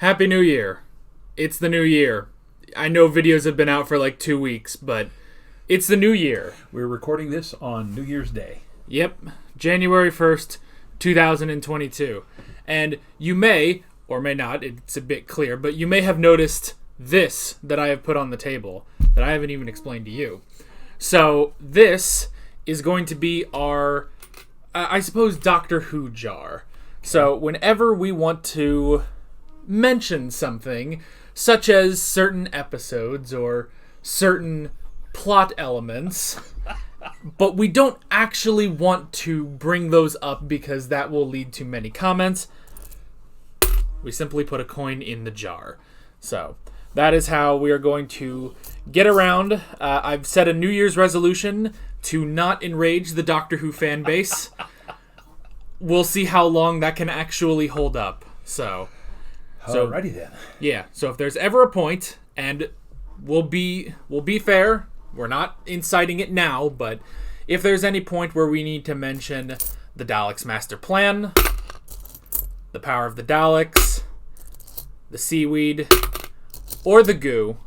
Happy New Year. It's the new year. I know videos have been out for like 2 weeks, but it's the new year. We're recording this on New Year's Day. Yep, January 1st, 2022. And you may, or may not, it's a bit clear, but you may have noticed this that I have put on the table that I haven't even explained to you. So this is going to be our, I suppose, Doctor Who jar. So whenever we want to mention something, such as certain episodes or certain plot elements, but we don't actually want to bring those up because that will lead to many comments, we simply put a coin in the jar. So that is how we are going to get around. I've set a New Year's resolution to not enrage the Doctor Who fan base. We'll see how long that can actually hold up. So Alrighty then. yeah, so if there's ever a point, and we'll be fair, we're not inciting it now, but if there's any point where we need to mention the Daleks' master plan, the power of the Daleks, the seaweed, or the goo,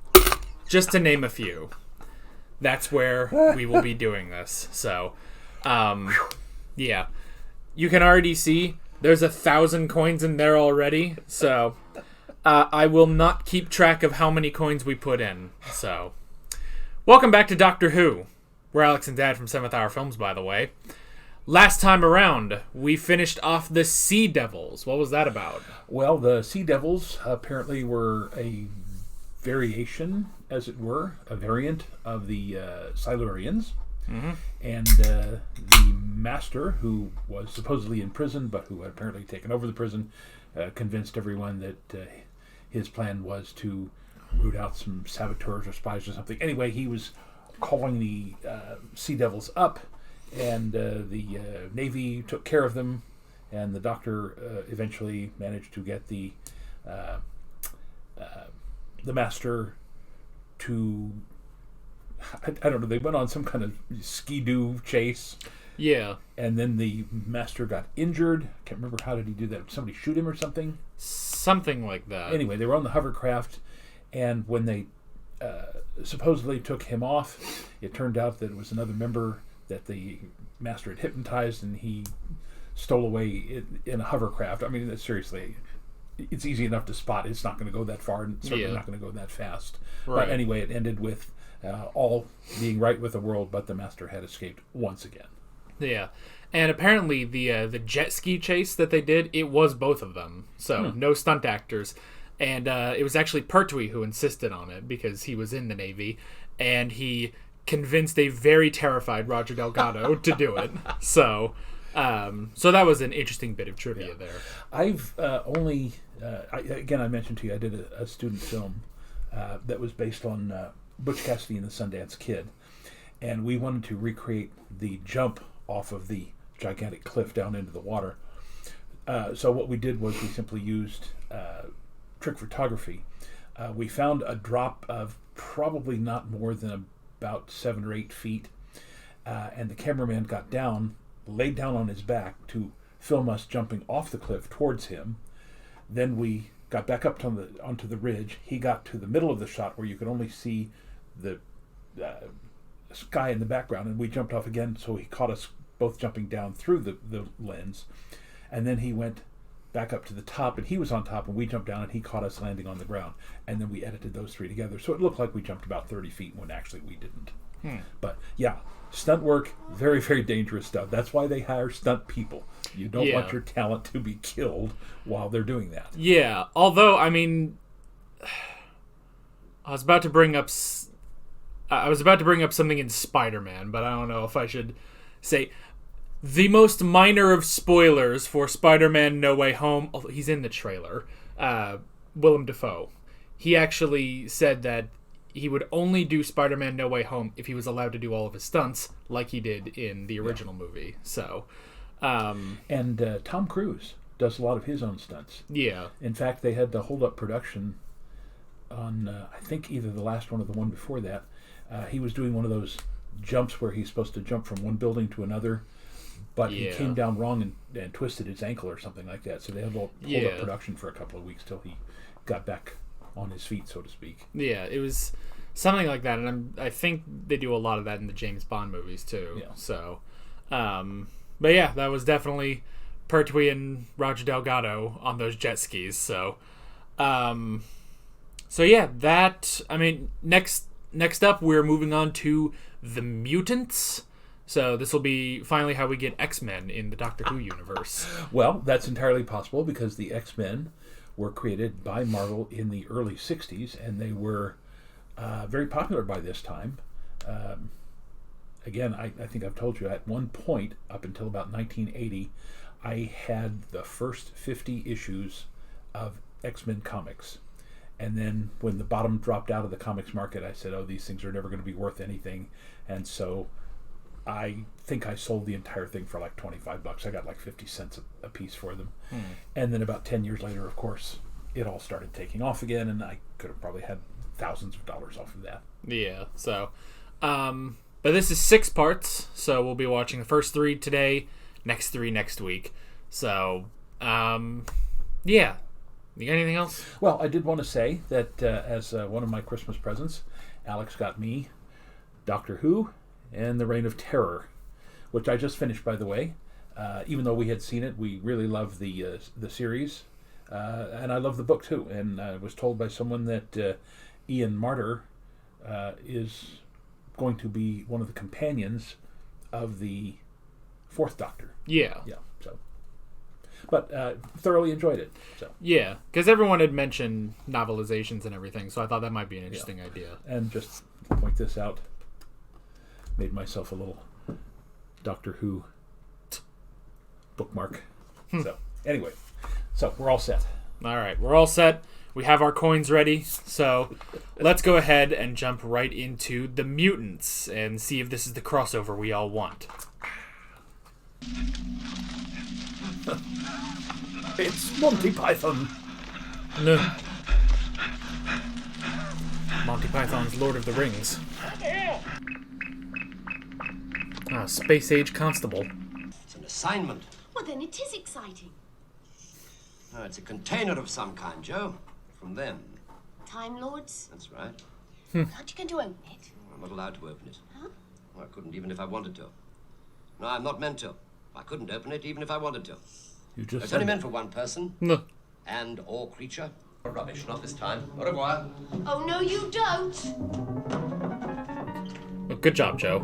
just to name a few, that's where we will be doing this. So, yeah. You can already see there's 1,000 coins in there already, so I will not keep track of how many coins we put in. So, welcome back to Doctor Who. We're Alex and Dad from 7th Hour Films, by the way. Last time around, we finished off the Sea Devils. What was that about? Well, the Sea Devils apparently were a variation, as it were, a variant of the Silurians. Mm-hmm. And the master, who was supposedly in prison, but who had apparently taken over the prison, convinced everyone that his plan was to root out some saboteurs or spies or something. Anyway, he was calling the Sea Devils up, and the Navy took care of them, and the Doctor eventually managed to get the master to... I don't know, they went on some kind of skidoo chase. Yeah. And then the master got injured. Can't remember, how did he do that? Did somebody shoot him or something? Something like that. Anyway, they were on the hovercraft, and when they supposedly took him off, it turned out that it was another member that the master had hypnotized, and he stole away in a hovercraft. I mean, seriously, it's easy enough to spot. It's not going to go that far, and certainly not going to go that fast. Right. But anyway, it ended with all being right with the world, but the master had escaped once again. Yeah, and apparently the jet ski chase that they did, it was both of them. So no stunt actors, and it was actually Pertwee who insisted on it because he was in the Navy, and he convinced a very terrified Roger Delgado to do it. So that was an interesting bit of trivia there. I've only I mentioned to you I did a student film that was based on Butch Cassidy and the Sundance Kid, and we wanted to recreate the jump off of the gigantic cliff down into the water. So what we did was we simply used trick photography. We found a drop of probably not more than about 7 or 8 feet, and the cameraman got down, laid down on his back to film us jumping off the cliff towards him. Then we got back up onto the ridge. He got to the middle of the shot where you could only see the sky in the background, and we jumped off again, so he caught us both jumping down through the lens. And then he went back up to the top, and he was on top, and we jumped down, and he caught us landing on the ground. And then we edited those 3 together, so it looked like we jumped about 30 feet when actually we didn't. But yeah, stunt work, very, very dangerous stuff. That's why they hire stunt people. You don't want your talent to be killed while they're doing that. Yeah, although, I mean, I was about to bring up something in Spider-Man, but I don't know if I should say the most minor of spoilers for Spider-Man No Way Home. He's in the trailer. Willem Dafoe. He actually said that he would only do Spider-Man No Way Home if he was allowed to do all of his stunts like he did in the original movie. So, and Tom Cruise does a lot of his own stunts. Yeah. In fact, they had to hold up production on, I think, either the last one or the one before that. He was doing one of those jumps where he's supposed to jump from one building to another but he came down wrong and twisted his ankle or something like that. So they had to hold up production for a couple of weeks till he got back on his feet, so to speak. Yeah, it was something like that, and I think they do a lot of that in the James Bond movies too. Yeah. So, but yeah, that was definitely Pertwee and Roger Delgado on those jet skis. So, yeah, that. I mean, next up, we're moving on to the Mutants. So this will be finally how we get X-Men in the Doctor Who universe. Well, that's entirely possible because the X-Men were created by Marvel in the early 60s, and they were very popular by this time. Again, I think I've told you, at one point, up until about 1980, I had the first 50 issues of X-Men comics. And then when the bottom dropped out of the comics market, I said, oh, these things are never going to be worth anything. And so I think I sold the entire thing for like $25. I got like 50 cents a piece for them. And then about 10 years later, of course, it all started taking off again, and I could have probably had thousands of dollars off of that. Yeah, so but this is 6 parts, so we'll be watching the first 3 today, next 3 next week. So yeah. You got anything else? Well, I did want to say that as one of my Christmas presents, Alex got me Doctor Who and the Reign of Terror, which I just finished, by the way. Even though we had seen it, we really love the series, and I love the book too. And I was told by someone that Ian Marter is going to be one of the companions of the 4th Doctor. Yeah. Yeah. So, but thoroughly enjoyed it. So. Yeah, because everyone had mentioned novelizations and everything, so I thought that might be an interesting idea. And just to point this out, made myself a little Doctor Who bookmark. So, anyway, so we're all set. All right, we're all set. We have our coins ready, so let's go ahead and jump right into the Mutants and see if this is the crossover we all want. It's Monty Python. No. Monty Python's Lord of the Rings. Ah, Space Age Constable. It's an assignment. Well, then it is exciting. No, it's a container of some kind, Joe. From them. Time Lords? That's right. Aren't you going to open it? I'm not allowed to open it. Huh? Well, I couldn't even if I wanted to. No, I'm not meant to. I couldn't open it even if I wanted to. You just It's said only it. meant for one person. No. And or creature. Rubbish, not this time. Au revoir. Oh, no, you don't. Well, good job, Joe.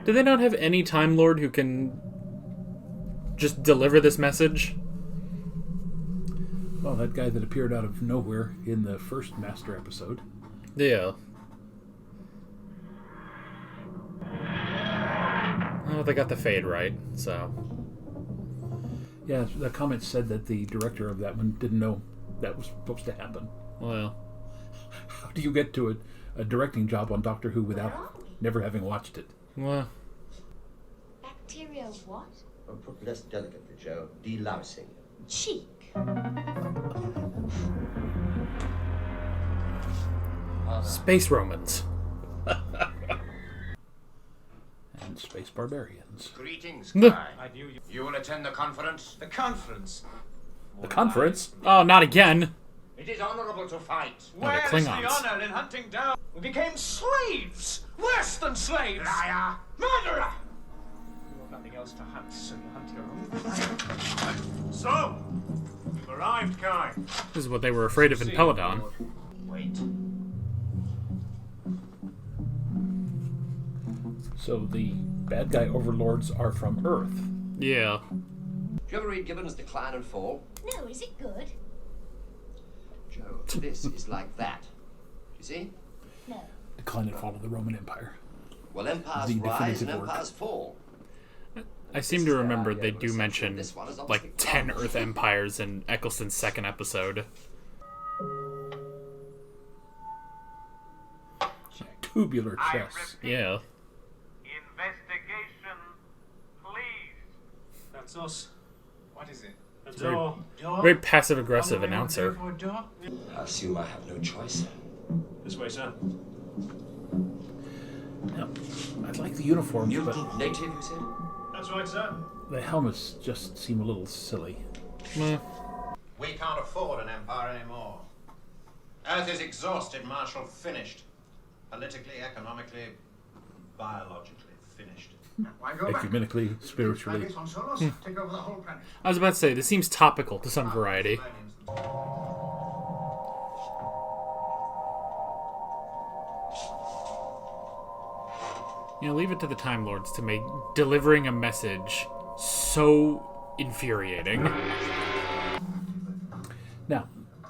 Do they not have any Time Lord who can just deliver this message? Well, that guy that appeared out of nowhere in the first Master episode. Yeah. Oh, they got the fade right, so. Yeah, the comments said that the director of that one didn't know that was supposed to happen. Well. How do you get to a directing job on Doctor Who without never having watched it? Well. Bacteria what? Oh, put less delicately, Joe. Delousing. Cheek. Space Romans. And Space Barbarians. Greetings, No. Kai. You will attend the conference? The conference? The conference? Oh, not again. It is honorable to fight. Oh, the Klingons. honor in hunting down? We became slaves! Worse than slaves! Liar! Murderer! You have nothing else to hunt, so you hunt your own. So, you've arrived, Kai. This is what they were afraid of in Peladon. Wait. So the bad guy overlords are from Earth. Yeah. Did you ever read Gibbon's Decline and Fall? No, is it good? Joe, this is like that. You see? No. Decline and fall of the Roman Empire. Well, empires The rise and definitive work. empires fall. I seem to remember they do mention like 10 Earth empires in Eccleston's second episode. Tubular chess. Yeah. Investigation, please. That's us. What is it? A very- door. Door? Very passive aggressive announcer. For a door? I assume I have no choice. This way, sir. Now, I like the uniforms, but Mutant native, you said? That's right, sir. the helmets just seem a little silly. We can't afford an empire anymore. Earth is exhausted, Marshall. Finished. Politically, economically, biologically finished. Why go back? Ecumenically, spiritually. Planets on Solos, take over the whole planet. I was about to say, this seems topical to some variety. You know, leave it to the Time Lords to make delivering a message so infuriating. Now,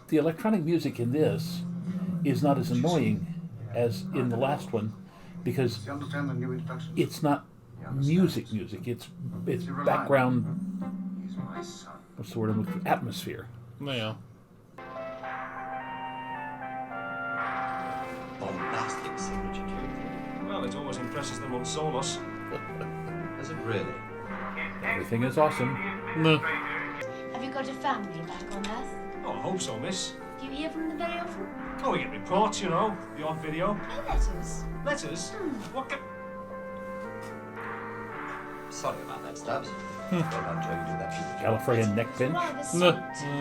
the electronic music in this is not as annoying as in the last one because You understand the new instructions? it's not music. It's background. He's my son. What's the word I'm looking for? Atmosphere. Yeah. Bombastic signature, too. Well, it always impresses them on Solos. Is it really? Everything is awesome. No. Have you got a family back on Earth? Oh, I hope so, miss. Do you hear from them very often? Oh, we get reports, you know, the odd video. No letters. Letters? What can... Sorry about that, Stubbs. Well done, Joe. You do that too. Gallifreyan neck It's bench. rather No. sweet. I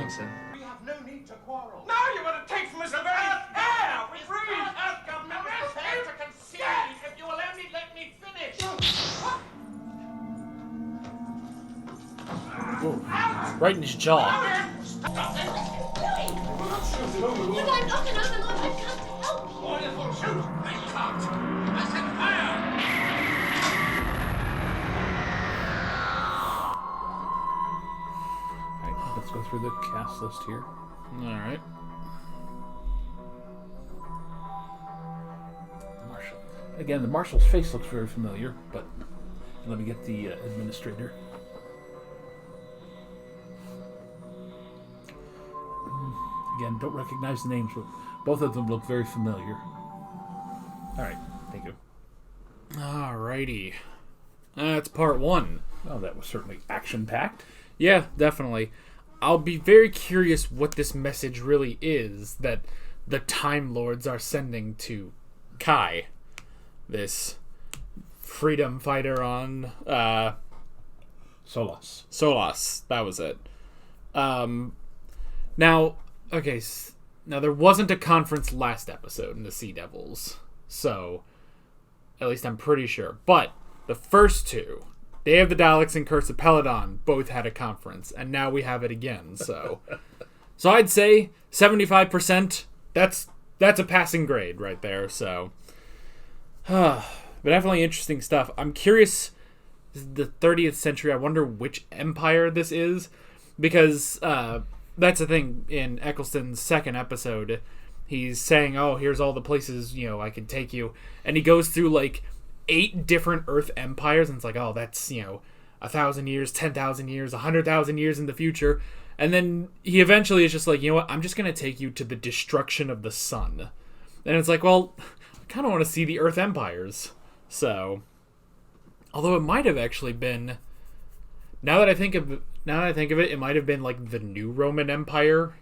think so. We have no need to quarrel. No, you want to take from us the very air we breathe. Earth government is prepared to concede if you will only let me finish. Right in his jaw. But I'm not an overlord. I can't help you. Wonderful shoot. I can't. I said fire. Right, let's go through the cast list here. Alright. Marshall. Again, the Marshal's face looks very familiar, but let me get the administrator. Again, don't recognize the names, but both of them look very familiar. All right, thank you. Alrighty. That's part one. Well, that was certainly action-packed. Yeah, definitely. I'll be very curious what this message really is that the Time Lords are sending to Kai, this freedom fighter on Solos. Solas. That was it. Now, okay, now there wasn't a conference last episode in the Sea Devils, so at least I'm pretty sure. But the first two, Day of the Daleks and Curse of Peladon, both had a conference, and now we have it again. So, so I'd say 75%. That's a passing grade right there. So, but definitely interesting stuff. I'm curious. The 30th century. I wonder which empire this is, because that's the thing in Eccleston's second episode. He's saying, "Oh, here's all the places I could take you," and he goes through like 8 different Earth empires, and it's like, "Oh, that's 1,000 years, 10,000 years, 100,000 years in the future," and then he eventually is just like, "You know what? I'm just gonna take you to the destruction of the sun," and it's like, well, I kind of want to see the Earth empires, so. Although it might have actually been, now that I think of it, it might have been like the new Roman Empire.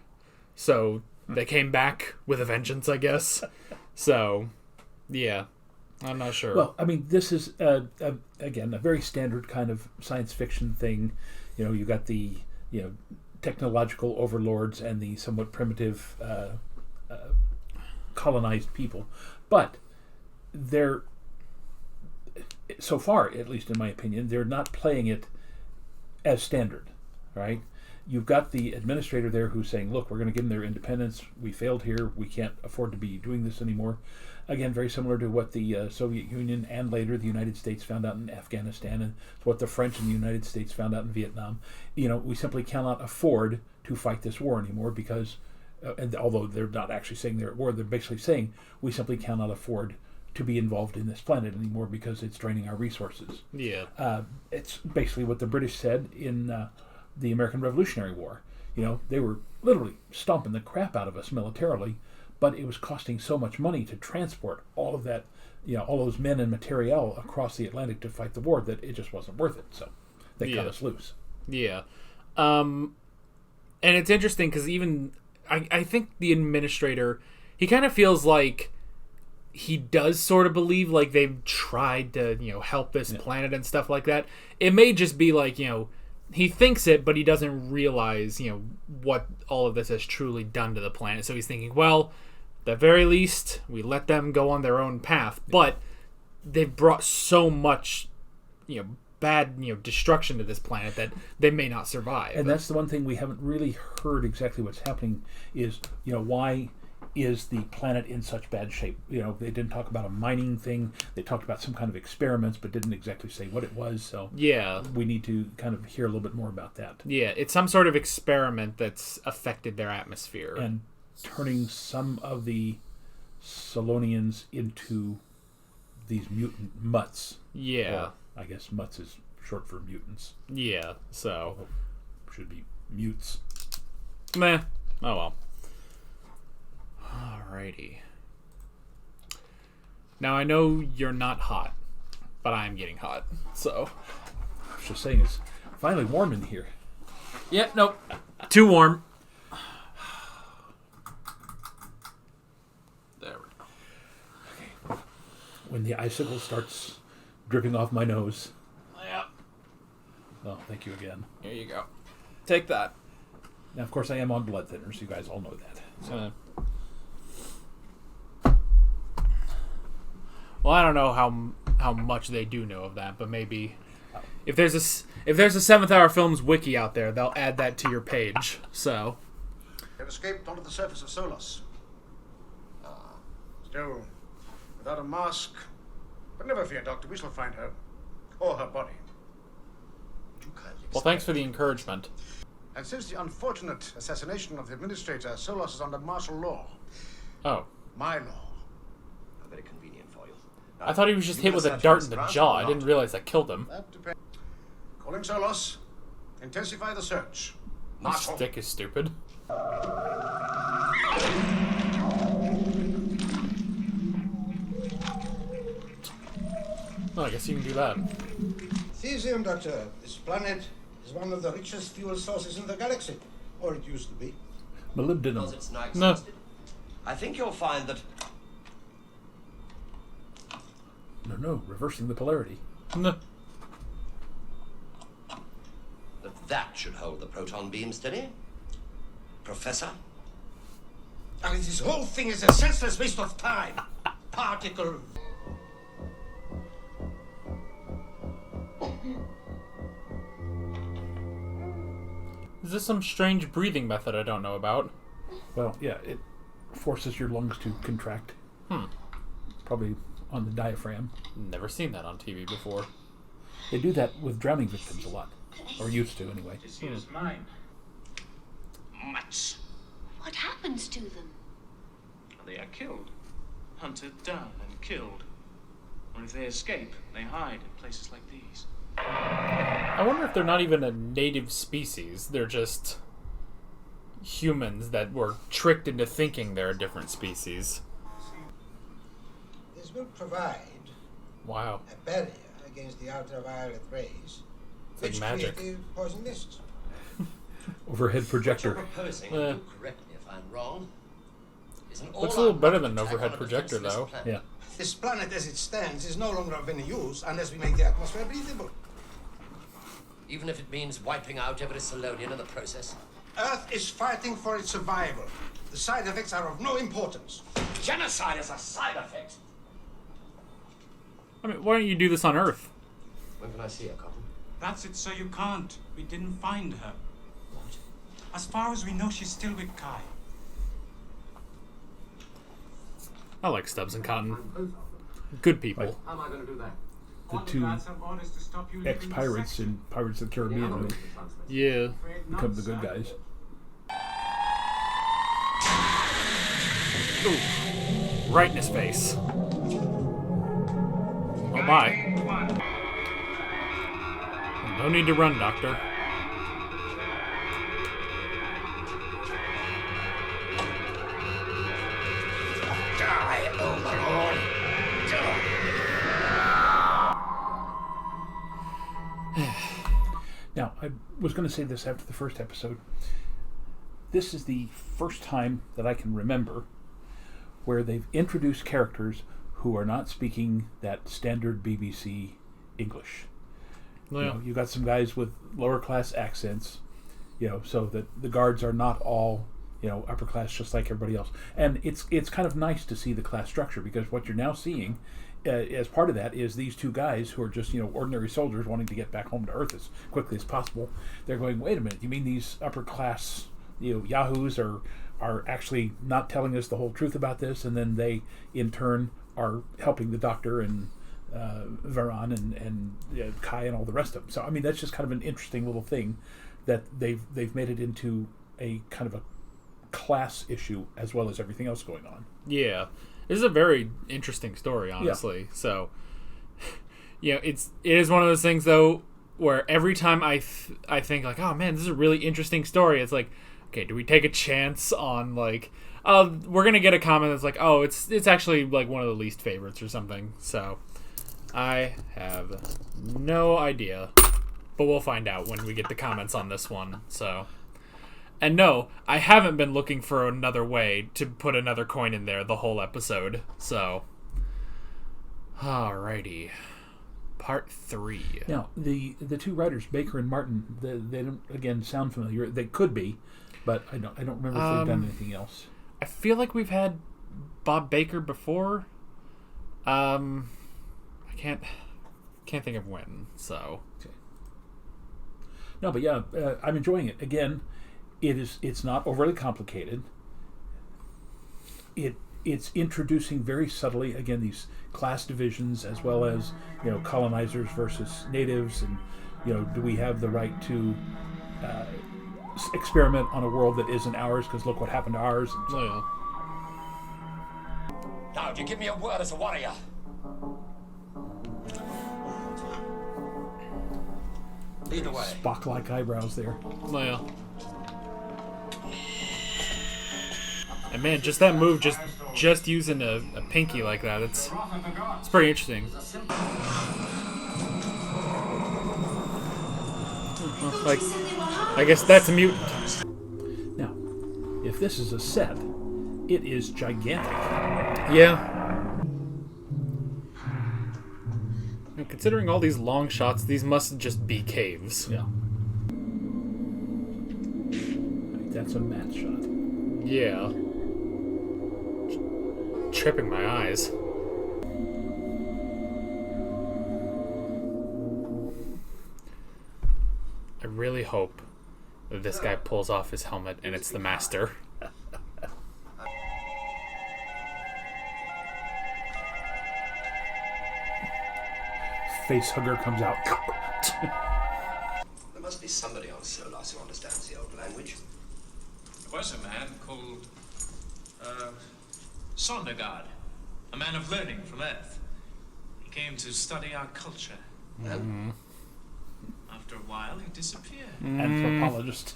So they came back with a vengeance, I guess. So, yeah, I'm not sure. Well, I mean, this is again a very standard kind of science fiction thing. You got the technological overlords and the somewhat primitive colonized people, but they're, so far, at least in my opinion, they're not playing it as standard, right? You've got the administrator there who's saying, look, we're going to give them their independence. We failed here. We can't afford to be doing this anymore. Again, very similar to what the Soviet Union and later the United States found out in Afghanistan, and what the French and the United States found out in Vietnam. We simply cannot afford to fight this war anymore because, and although they're not actually saying they're at war, they're basically saying we simply cannot afford to be involved in this planet anymore because it's draining our resources. Yeah. It's basically what the British said in the American Revolutionary War. They were literally stomping the crap out of us militarily, but it was costing so much money to transport all of that, all those men and materiel across the Atlantic to fight the war that it just wasn't worth it. So they cut us loose. Yeah. And it's interesting because even I think the administrator, he kind of feels like he does sort of believe like they've tried to, help this planet and stuff like that. It may just be like, he thinks it, but he doesn't realize, what all of this has truly done to the planet. So he's thinking, well, at the very least, we let them go on their own path. But they've brought so much, bad, destruction to this planet that they may not survive. And that's the one thing we haven't really heard exactly what's happening is, why is the planet in such bad shape? They didn't talk about a mining thing. They talked about some kind of experiments, but didn't exactly say what it was. So yeah, we need to kind of hear a little bit more about that. Yeah, it's some sort of experiment that's affected their atmosphere. And turning some of the Solonians into these mutant mutts. Yeah. Or, I guess mutts is short for mutants. Yeah, so. Should be mutes. Meh. Oh well. Alrighty. Now I know you're not hot, but I'm getting hot, so. I was just saying it's finally warm in here. Yep, nope. Too warm. There we go. When the icicle starts dripping off my nose. Yep. Oh, thank you again. Here you go. Take that. Now, of course, I am on blood thinners. You guys all know that. So. Well, I don't know how much they do know of that, but maybe if there's a Seventh Hour Films wiki out there, they'll add that to your page. So They've escaped onto the surface of Solos. Still, without a mask. But never fear, Doctor. We shall find her. Or her body. well, thanks for the encouragement. And since the unfortunate assassination of the administrator, Solos is under martial law. Oh. My law. How very convenient for you. I thought he was just hit with a dart in the jaw. I didn't realize that killed him. That depends. Calling Solos. Intensify the search. My stick is stupid. Well, I guess you can do that. Cesium, Doctor. This planet is one of the richest fuel sources in the galaxy. Or it used to be. Molybdenum. Because it's now No. exhausted. I think you'll find that No, reversing the polarity. No. that should hold the proton beam steady. Professor? And this whole thing is a senseless waste of time. Particle. Is this some strange breathing method I don't know about? Well, yeah, it forces your lungs to contract. Probably on the diaphragm. Never seen that on TV before. They do that with drowning victims a lot. Or used to, anyway. This is mine. Mutts. What happens to them? They are killed. Hunted down and killed. Or if they escape, they hide in places like these. I wonder if they're not even a native species. They're just humans that were tricked into thinking they're a different species. This will provide Wow. a barrier against the ultraviolet rays, like which magic. create the poison mist. Overhead What you're projector. proposing, Yeah. and do correct me if I'm wrong, is an Looks a little all-out better than an attack overhead on a projector, defenseless though. planet. Yeah. This planet as it stands is no longer of any use unless we make the atmosphere breathable. Even if it means wiping out every Solonian in the process. Earth is fighting for its survival. The side effects are of no importance. Genocide is a side effect. I mean, why don't you do this on Earth? When can I see her, Cotton? That's it, sir, you can't. We didn't find her. What? As far as we know, she's still with Kai. I like Stubbs and Cotton. Good people. How am I going to do that? The All two guards have orders to stop you leaving the ex-pirates section. in Pirates of the Caribbean who Yeah. Afraid not, become the good sir. guys. Ooh. Right in his face. Oh my. No need to run, Doctor. Die, Overlord! Now, I was going to say this after the first episode. This is the first time that I can remember where they've introduced characters who are not speaking that standard BBC English. Well, You got some guys with lower class accents, so that the guards are not all upper class just like everybody else. And it's kind of nice to see the class structure, because what you're now seeing as part of that is these two guys who are just ordinary soldiers wanting to get back home to Earth as quickly as possible. They're going, wait a minute, you mean these upper class yahoos are actually not telling us the whole truth about this? And then they in turn are helping the Doctor and Varan and Kai and all the rest of them. So I mean, that's just kind of an interesting little thing that they've made it into a kind of a class issue as well as everything else going on. Yeah, this is a very interesting story, honestly. Yeah. So, it is one of those things though where every time I think like, oh man, this is a really interesting story. It's like, okay, do we take a chance on like, we're gonna get a comment that's like, oh, it's actually like one of the least favorites or something. So, I have no idea, but we'll find out when we get the comments on this one. So. And no, I haven't been looking for another way to put another coin in there the whole episode. So, alrighty. Part 3. Now, the two writers, Baker and Martin, they don't, again, sound familiar. They could be, but I don't remember if they've done anything else. I feel like we've had Bob Baker before. I can't think of when, so. Okay. No, but yeah, I'm enjoying it. Again, it's not overly complicated. It's introducing very subtly, again, these class divisions as well as colonizers versus natives, and do we have the right to experiment on a world that isn't ours because look what happened to ours. And so. Yeah. Now, do you give me a word as a warrior? Lead the way. Spock-like eyebrows there. Well. And man, just that move, just using a pinky like that, it's pretty interesting. Like, I guess that's a mutant. Now, if this is a set, it is gigantic. Yeah. And considering all these long shots, these must just be caves. Yeah. That's a matte shot. Yeah. Tripping my eyes. I really hope that this guy pulls off his helmet and it's the Master. Face hugger comes out. There must be somebody on Solas who understands the old language. There was a man called Sondergaard, a man of learning from Earth. He came to study our culture. And After a while, he disappeared. Anthropologist.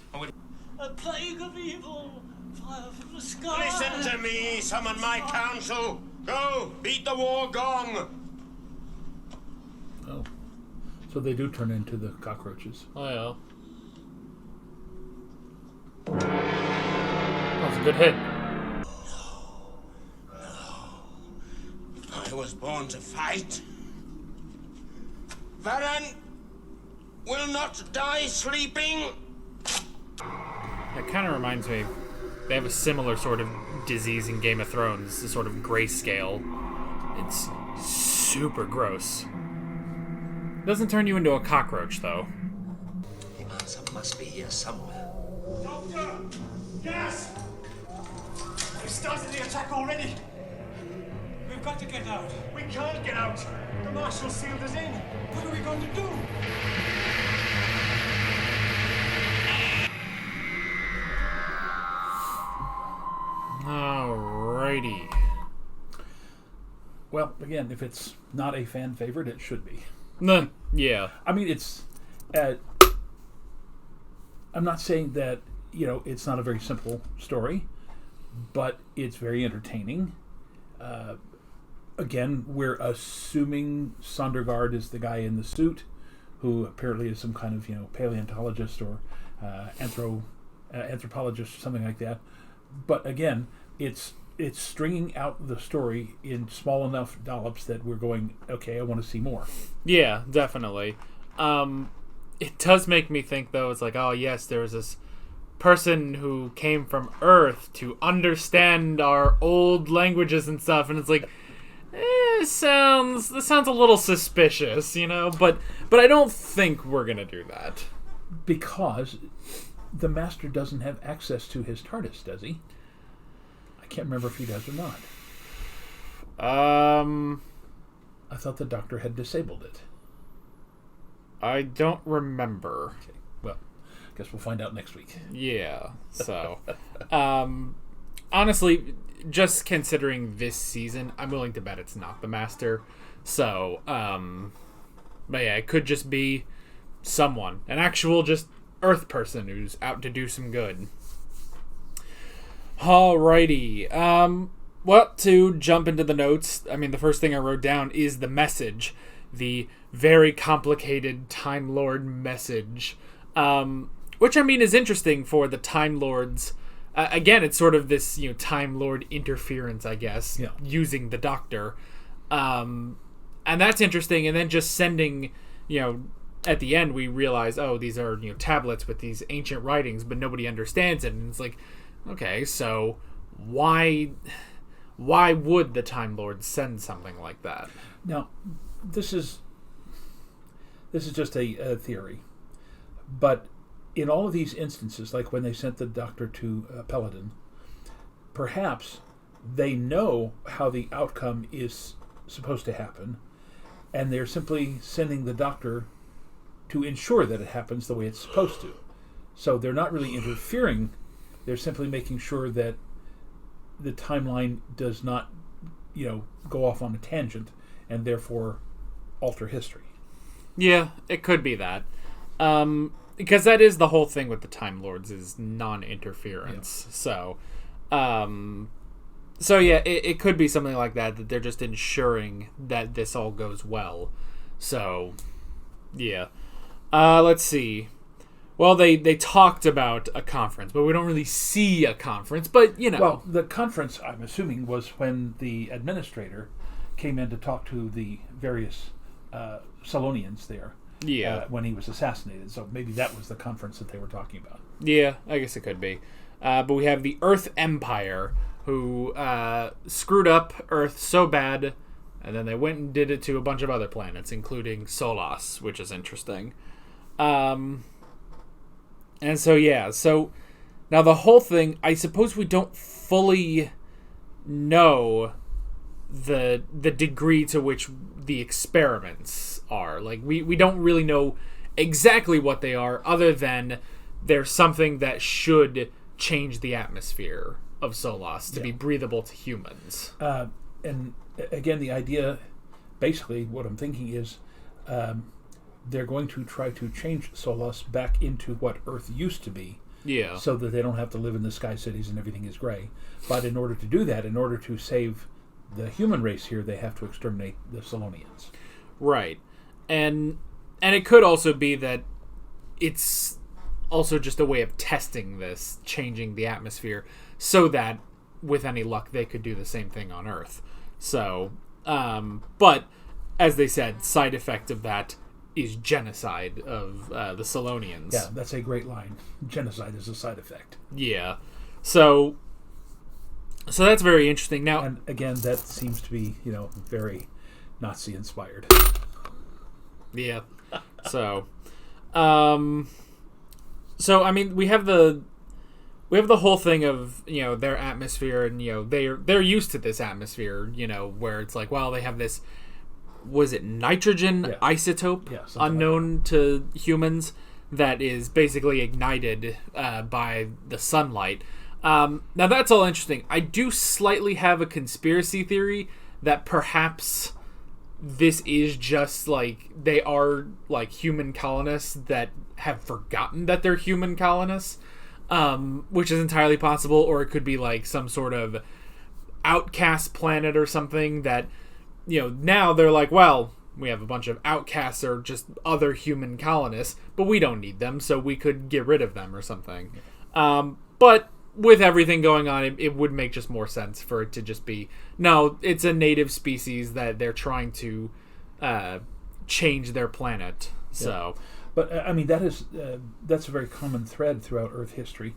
A plague of evil, fire from the sky. Listen to me, summon my council. Go, beat the war gong. Oh. So they do turn into the cockroaches. Oh, yeah. That was a good hit. I was born to fight. Varan will not die sleeping. That kind of reminds me, they have a similar sort of disease in Game of Thrones, the sort of grayscale. It's super gross. Doesn't turn you into a cockroach, though. the answer must be here somewhere. Doctor! Gas! We've started the attack already. We've got to get out. We can't get out. The Marshal sealed us in. What are we going to do? Alrighty. Well, again, if it's not a fan favorite, it should be. No, yeah. I mean, it's... I'm not saying that, it's not a very simple story, but it's very entertaining. Again, we're assuming Sondergaard is the guy in the suit, who apparently is some kind of, paleontologist or anthropologist or something like that. But again, it's it's stringing out the story in small enough dollops that we're going, okay, I want to see more. Yeah, definitely. It does make me think, though, it's like, oh, yes, there was this person who came from Earth to understand our old languages and stuff, and it's like, this sounds a little suspicious, you know? But I don't think we're going to do that. Because the Master doesn't have access to his TARDIS, does he? I can't remember if he does or not. I thought the Doctor had disabled it. I don't remember. Okay, well, I guess we'll find out next week. Yeah, so... honestly, just considering this season, I'm willing to bet it's not the Master. So, but yeah, it could just be someone. An actual just Earth person who's out to do some good. Alrighty. Well, to jump into the notes, I mean, the first thing I wrote down is the message. The very complicated Time Lord message. Which, I mean, is interesting for the Time Lords. Again, it's sort of this, Time Lord interference, I guess, using the Doctor. And that's interesting. And then just sending, at the end, we realize, oh, these are, tablets with these ancient writings, but nobody understands it. And it's like, okay, so why would the Time Lord send something like that? Now, this is just a theory, but in all of these instances, like when they sent the Doctor to Peladon, perhaps they know how the outcome is supposed to happen, and they're simply sending the Doctor to ensure that it happens the way it's supposed to. So they're not really interfering. They're simply making sure that the timeline does not, go off on a tangent and therefore alter history. Yeah, it could be that. Because that is the whole thing with the Time Lords, is non-interference. Yeah. So yeah, it could be something like that they're just ensuring that this all goes well. So, yeah. Let's see. Well, they talked about a conference, but we don't really see a conference, but, Well, the conference, I'm assuming, was when the administrator came in to talk to the various Solonians there. Yeah. When he was assassinated. So maybe that was the conference that they were talking about. Yeah, I guess it could be. But we have the Earth Empire, who screwed up Earth so bad, and then they went and did it to a bunch of other planets, including Solas, which is interesting. And so, yeah. So, now the whole thing, I suppose we don't fully know the degree to which the experiments are. Like, we don't really know exactly what they are, other than they're something that should change the atmosphere of Solas to be breathable to humans. And again, the idea, basically, what I'm thinking is they're going to try to change Solas back into what Earth used to be. Yeah. So that they don't have to live in the sky cities and everything is gray. But in order to do that, in order to save the human race here, they have to exterminate the Solonians. Right. And it could also be that it's also just a way of testing this, changing the atmosphere, so that, with any luck, they could do the same thing on Earth. So, but, as they said, side effect of that is genocide of the Solonians. Yeah, that's a great line. Genocide is a side effect. Yeah. So that's very interesting. Now, and again, that seems to be, very Nazi-inspired. Yeah. So I mean, we have the whole thing of, their atmosphere, and, they're used to this atmosphere, where it's like, well, they have this, was it nitrogen isotope unknown like to humans that is basically ignited by the sunlight. Now that's all interesting. I do slightly have a conspiracy theory that perhaps this is just like they are like human colonists that have forgotten that they're human colonists, which is entirely possible. Or it could be like some sort of outcast planet or something that, now they're like, well, we have a bunch of outcasts or just other human colonists, but we don't need them, so we could get rid of them or something. But with everything going on, it would make just more sense for it to just be, no, it's a native species that they're trying to change their planet. So, but I mean that's a very common thread throughout Earth history,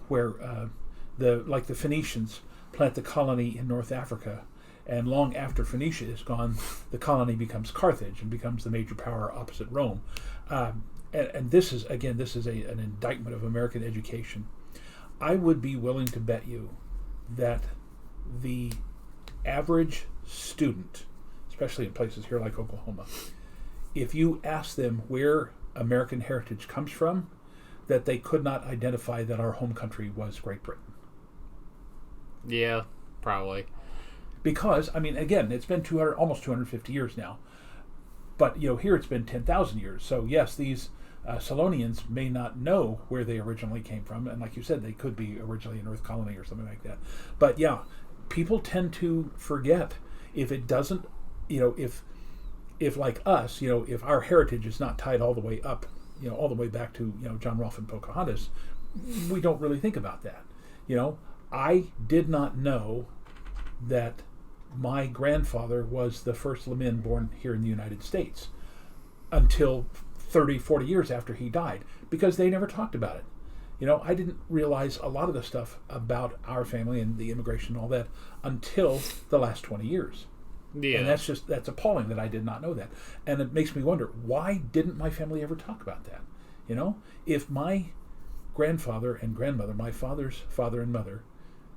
where the Phoenicians plant the colony in North Africa, and long after Phoenicia is gone, the colony becomes Carthage and becomes the major power opposite Rome. And this is an indictment of American education. I would be willing to bet you that the average student, especially in places here like Oklahoma, if you ask them where American heritage comes from, that they could not identify that our home country was Great Britain. Yeah, probably. Because, I mean, again, it's been almost 250 years now. But, here it's been 10,000 years. So, yes, these Solonians may not know where they originally came from. And like you said, they could be originally an Earth colony or something like that. But, yeah, people tend to forget if it doesn't, if like us, if our heritage is not tied all the way up, all the way back to, John Rolfe and Pocahontas, we don't really think about that. I did not know that my grandfather was the first Lemin born here in the United States until 30, 40 years after he died, because they never talked about it. I didn't realize a lot of the stuff about our family and the immigration and all that until the last 20 years. Yeah. And that's appalling that I did not know that. And it makes me wonder, why didn't my family ever talk about that? If my grandfather and grandmother, my father's father and mother,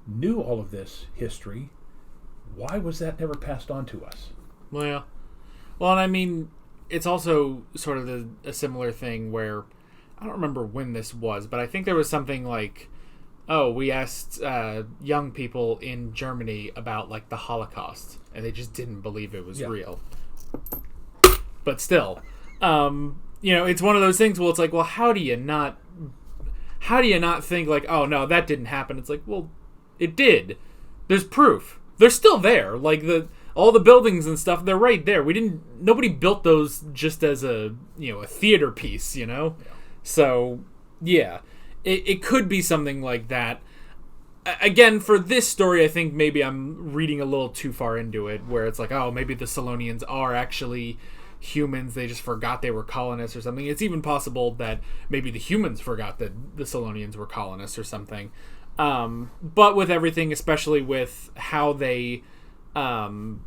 knew all of this history, why was that never passed on to us? Well, and I mean, it's also sort of a similar thing where, I don't remember when this was, but I think there was something like, we asked young people in Germany about, like, the Holocaust, and they just didn't believe it was real. But still, it's one of those things where it's like, well, how do you not think, like, oh, no, that didn't happen? It's like, well, it did. There's proof. They're still there. Like, all the buildings and stuff, they're right there. Nobody built those just as a theater piece, Yeah. So, yeah, it could be something like that. Again, for this story, I think maybe I'm reading a little too far into it, where it's like, oh, maybe the Solonians are actually humans. They just forgot they were colonists or something. It's even possible that maybe the humans forgot that the Solonians were colonists or something. But with everything, especially with how they can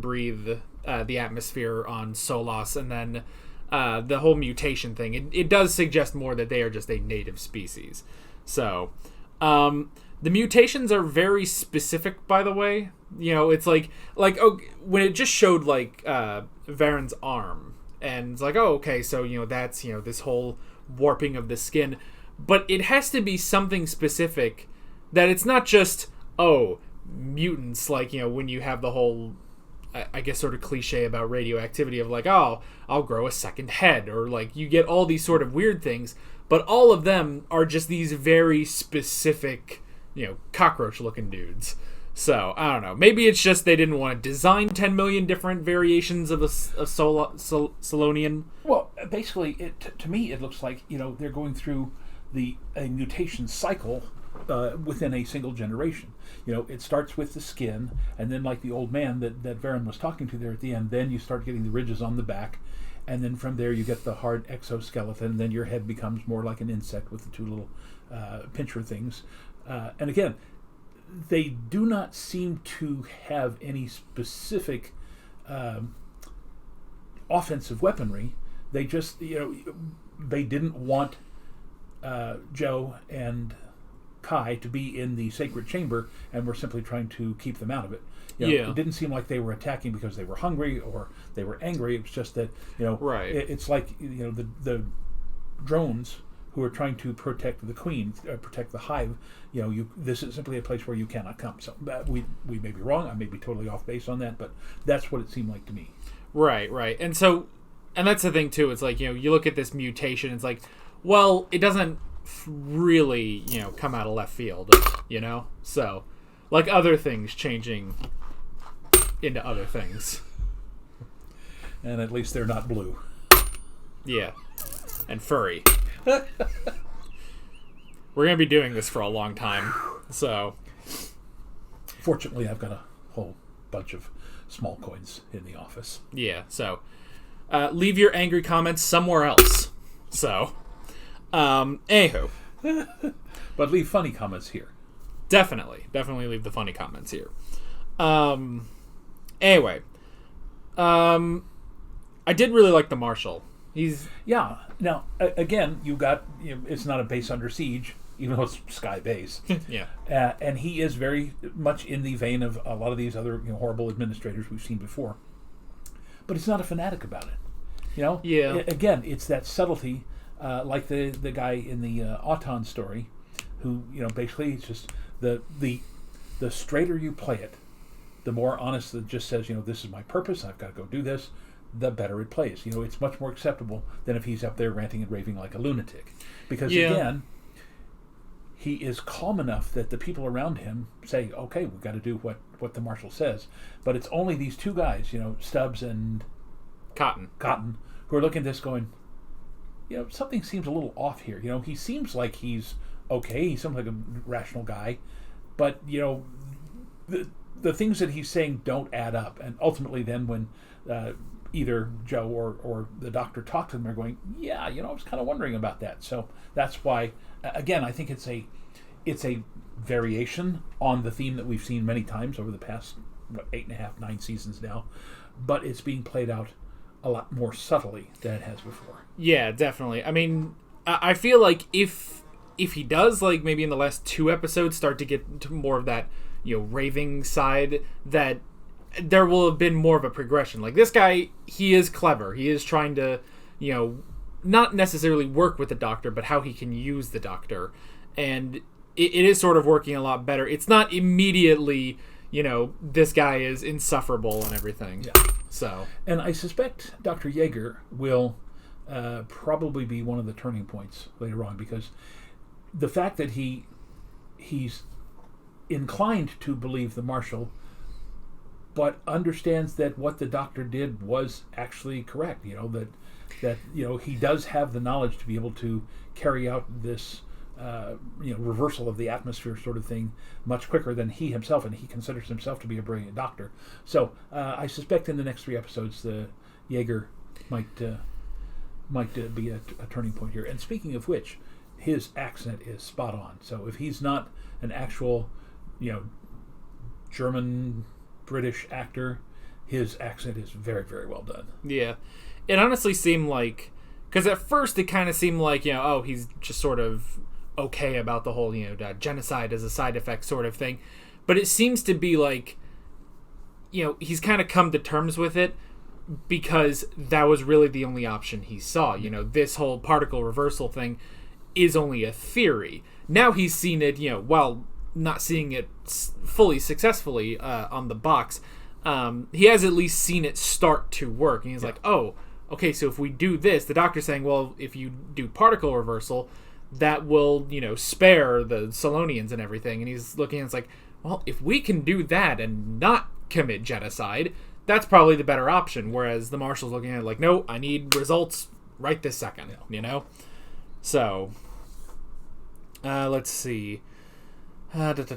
breathe the atmosphere on Solos, and then the whole mutation thing, it does suggest more that they are just a native species. So, the mutations are very specific, by the way. It's like when it just showed like Varen's arm, and it's like, oh, okay, so that's this whole warping of the skin. But it has to be something specific, that it's not just, mutants, like, when you have the whole, I guess, sort of cliche about radioactivity of like, oh, I'll grow a second head, or like you get all these sort of weird things, but all of them are just these very specific, cockroach-looking dudes. So, I don't know. Maybe it's just they didn't want to design 10 million different variations of a Solonian. Well, basically, to me, it looks like, they're going through a mutation cycle within a single generation. It starts with the skin, and then like the old man that Varen was talking to there at the end, then you start getting the ridges on the back, and then from there you get the hard exoskeleton, and then your head becomes more like an insect with the two little pincher things. And again, they do not seem to have any specific offensive weaponry. They just, they didn't want Joe and Kai to be in the sacred chamber, and were simply trying to keep them out of it. It didn't seem like they were attacking because they were hungry or they were angry. It was just that, right. It's like, the drones who are trying to protect the queen, protect the hive. This is simply a place where you cannot come. So we may be wrong. I may be totally off base on that, but that's what it seemed like to me. Right. And so, and that's the thing too. It's like, you look at this mutation. It's like, well, it doesn't really, come out of left field, So, like other things changing into other things. And at least they're not blue. Yeah. And furry. we're gonna be doing this for a long time. So, fortunately, I've got a whole bunch of small coins in the office. Yeah. So, leave your angry comments somewhere else. So, anywho, but leave funny comments here. Definitely leave the funny comments here. Anyway, I did really like the Marshal. Yeah. Now, again, it's not a base under siege, even though it's Sky Base. Yeah. And he is very much in the vein of a lot of these other horrible administrators we've seen before. But he's not a fanatic about it. Yeah. Again, it's that subtlety, like the guy in the Auton story, who basically it's just the straighter you play it, the more honest it just says this is my purpose. I've got to go do this. The better it plays. It's much more acceptable than if he's up there ranting and raving like a lunatic, because again, he is calm enough that the people around him say, "Okay, we've got to do what the Marshal says." But it's only these two guys, Stubbs and Cotton, who are looking at this going, something seems a little off here. He seems like he's okay. He seems like a rational guy, but the things that he's saying don't add up. And ultimately, then when either Joe or the doctor talk to them, they're going, "Yeah, I was kind of wondering about that." So that's why, again, I think it's a variation on the theme that we've seen many times over the past 8.5, 9 seasons now, but it's being played out a lot more subtly than it has before. Yeah, definitely. I mean, I feel like if he does, like maybe in the last 2 episodes, start to get to more of that raving side, that there will have been more of a progression. Like this guy, he is clever. He is trying to, not necessarily work with the Doctor, but how he can use the Doctor. And it is sort of working a lot better. It's not immediately, this guy is insufferable and everything. Yeah. So. And I suspect Dr. Yeager will probably be one of the turning points later on, because the fact that he's inclined to believe the Marshal, but understands that what the Doctor did was actually correct. That he does have the knowledge to be able to carry out this reversal of the atmosphere sort of thing much quicker than he himself, and he considers himself to be a brilliant doctor. So I suspect in the next 3 episodes, the Yeager might be a turning point here. And speaking of which, his accent is spot on. So if he's not an actual German British actor, his accent is very, very well done. Yeah. It honestly seemed like, because at first it kind of seemed like, he's just sort of okay about the whole, genocide as a side effect sort of thing. But it seems to be like, he's kind of come to terms with it, because that was really the only option he saw. This whole particle reversal thing is only a theory. Now he's seen it, while not seeing it fully successfully on the box, he has at least seen it start to work. And he's like, oh, okay, so if we do this, the Doctor's saying, well, if you do particle reversal, that will, spare the Solonians and everything. And he's looking and it's like, well, if we can do that and not commit genocide, that's probably the better option. Whereas the Marshal's looking at it like, no, I need results right this second, So, let's see. I did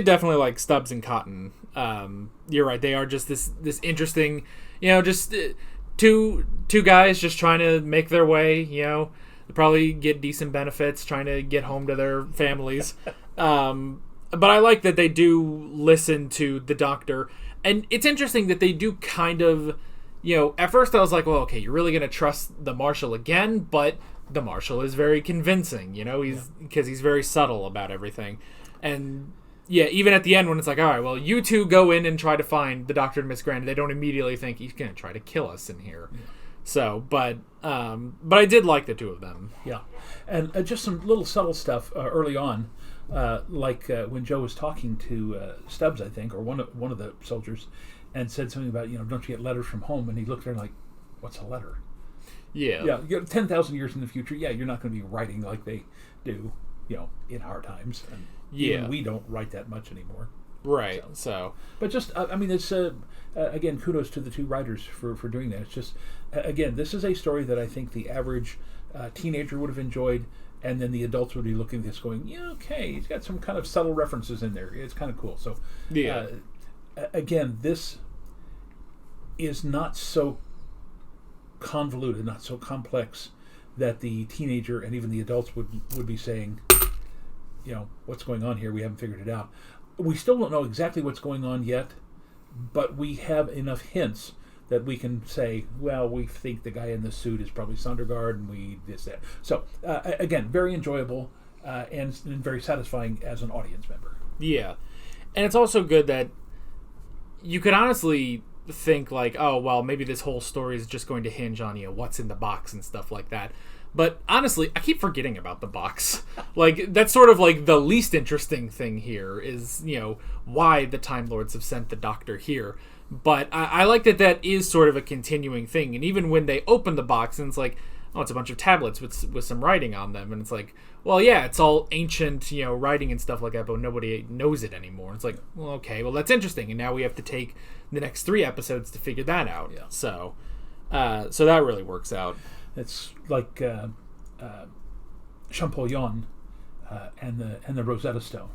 definitely like Stubbs and Cotton. You're right. They are just this interesting, just two guys just trying to make their way, probably get decent benefits, trying to get home to their families. But I like that they do listen to the Doctor. And it's interesting that they do kind of, at first I was like, well, okay, you're really going to trust the Marshal again, but the Marshal is very convincing, because he's very subtle about everything. And yeah, even at the end when it's like, all right, well, you two go in and try to find the Doctor and Miss Grant, they don't immediately think he's going to try to kill us in here. Yeah. So, but I did like the two of them. Yeah. And just some little subtle stuff early on, like when Joe was talking to Stubbs, I think, or one of the soldiers, and said something about, don't you get letters from home? And he looked at her like, what's a letter? Yeah. Yeah, 10,000 years in the future, you're not going to be writing like they do, in our times. And even we don't write that much anymore. Right, so. But just, it's, again, kudos to the two writers for doing that. It's just, again, this is a story that I think the average teenager would have enjoyed, and then the adults would be looking at this going, yeah, okay, he's got some kind of subtle references in there. It's kind of cool. So, again, this is not so convoluted, not so complex that the teenager and even the adults would be saying, what's going on here? We haven't figured it out. We still don't know exactly what's going on yet, but we have enough hints that we can say, well, we think the guy in the suit is probably Sondergaard, and we this, that. So, again, very enjoyable and very satisfying as an audience member. Yeah. And it's also good that you could honestly think like, oh, well, maybe this whole story is just going to hinge on, what's in the box and stuff like that. But honestly, I keep forgetting about the box. Like, that's sort of like the least interesting thing here is, why the Time Lords have sent the Doctor here. But I like that is sort of a continuing thing. And even when they open the box and it's like, oh, it's a bunch of tablets with some writing on them. And it's like, well, yeah, it's all ancient, writing and stuff like that, but nobody knows it anymore. It's like, well, okay, well, that's interesting. And now we have to take the next 3 episodes to figure that out. Yeah. So that really works out. It's like Champollion and the Rosetta Stone,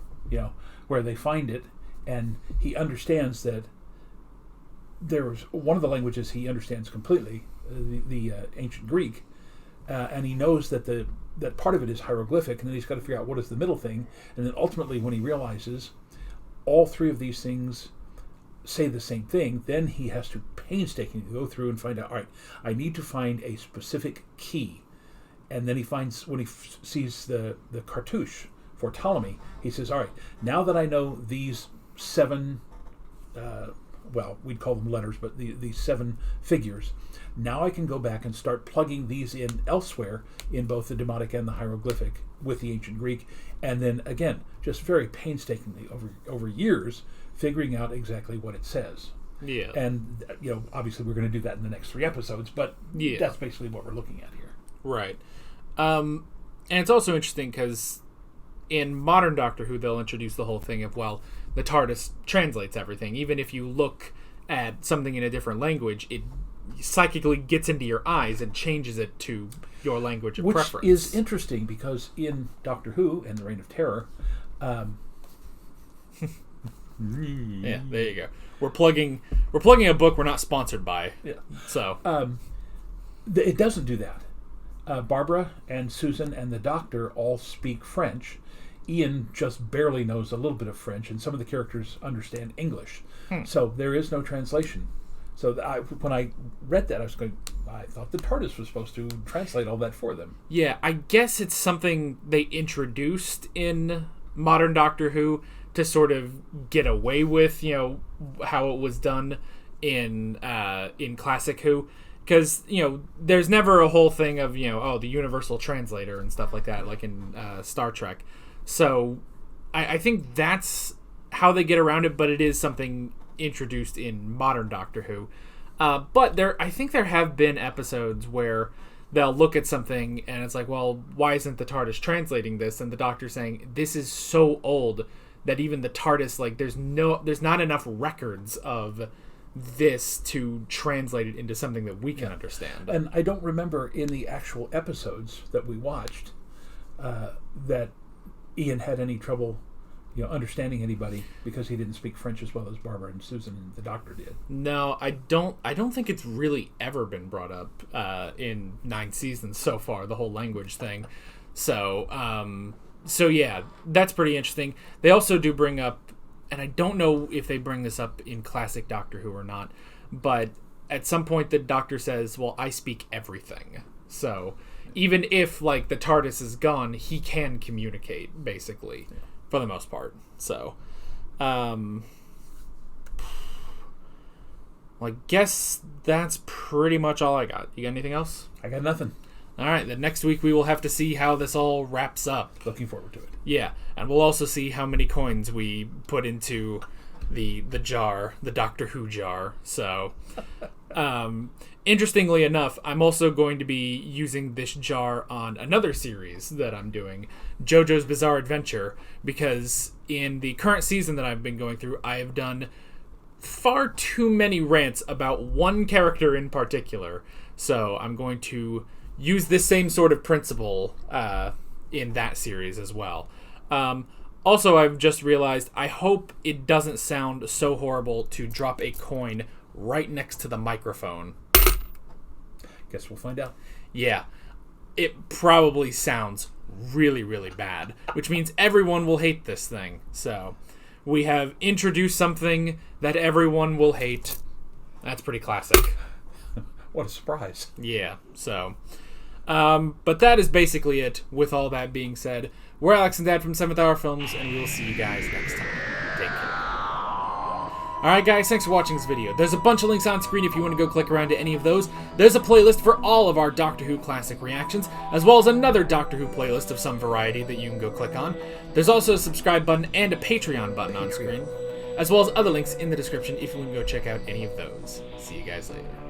where they find it, and he understands that there's one of the languages he understands completely, the ancient Greek, and he knows that that part of it is hieroglyphic, and then he's got to figure out what is the middle thing, and then ultimately when he realizes all 3 of these things say the same thing, then he has to painstakingly go through and find out, all right, I need to find a specific key. And then he finds, when he sees the cartouche for Ptolemy, he says, all right, now that I know these 7, well, we'd call them letters, but these 7 figures, now I can go back and start plugging these in elsewhere in both the Demotic and the hieroglyphic with the ancient Greek. And then, again, just very painstakingly over years, figuring out exactly what it says. Yeah. And, obviously we're going to do that in the next 3 episodes, but that's basically what we're looking at here. Right. And it's also interesting because in modern Doctor Who, they'll introduce the whole thing of, well, the TARDIS translates everything. Even if you look at something in a different language, it psychically gets into your eyes and changes it to your language of preference. Which is interesting because in Doctor Who and the Reign of Terror... yeah, there you go. We're plugging a book we're not sponsored by. Yeah. So it doesn't do that. Barbara and Susan and the Doctor all speak French. Ian just barely knows a little bit of French, and some of the characters understand English. So there is no translation. So when I read that, I thought the TARDIS was supposed to translate all that for them. Yeah, I guess it's something they introduced in modern Doctor Who to sort of get away with, how it was done in classic Who. Because, there's never a whole thing of, the universal translator and stuff like that, like in Star Trek. So I think that's how they get around it, but it is something introduced in modern Doctor Who. But I think there have been episodes where they'll look at something and it's like, well, why isn't the TARDIS translating this? And the Doctor's saying, this is so old that even the TARDIS, like, there's not enough records of this to translate it into something that we can understand. And I don't remember in the actual episodes that we watched that Ian had any trouble understanding anybody because he didn't speak French as well as Barbara and Susan and the Doctor did. No, I don't think it's really ever been brought up in 9 seasons so far, the whole language thing. So yeah, that's pretty interesting. They also do bring up, and I don't know if they bring this up in classic Doctor Who or not, but at some point the Doctor says, well, I speak everything. So even if, like, the TARDIS is gone, he can communicate, basically, for the most part. So, well, I guess that's pretty much all I got. You got anything else? I got nothing. All right, then next week we will have to see how this all wraps up. Looking forward to it. Yeah, and we'll also see how many coins we put into the jar, the Doctor Who jar. So, interestingly enough, I'm also going to be using this jar on another series that I'm doing, JoJo's Bizarre Adventure, because in the current season that I've been going through, I have done far too many rants about one character in particular. So I'm going to use this same sort of principle in that series as well. Also, I've just realized, I hope it doesn't sound so horrible to drop a coin right next to the microphone. Guess we'll find out. Yeah, it probably sounds really, really bad, which means everyone will hate this thing. So, we have introduced something that everyone will hate. That's pretty classic. What a surprise. Yeah, so... but that is basically it. With all that being said, we're Alex and Dad from 7th Hour Films, and we will see you guys next time. Take care. Alright guys, thanks for watching this video. There's a bunch of links on screen if you want to go click around to any of those. There's a playlist for all of our Doctor Who classic reactions, as well as another Doctor Who playlist of some variety that you can go click on. There's also a subscribe button and a Patreon button on screen, as well as other links in the description if you want to go check out any of those. See you guys later.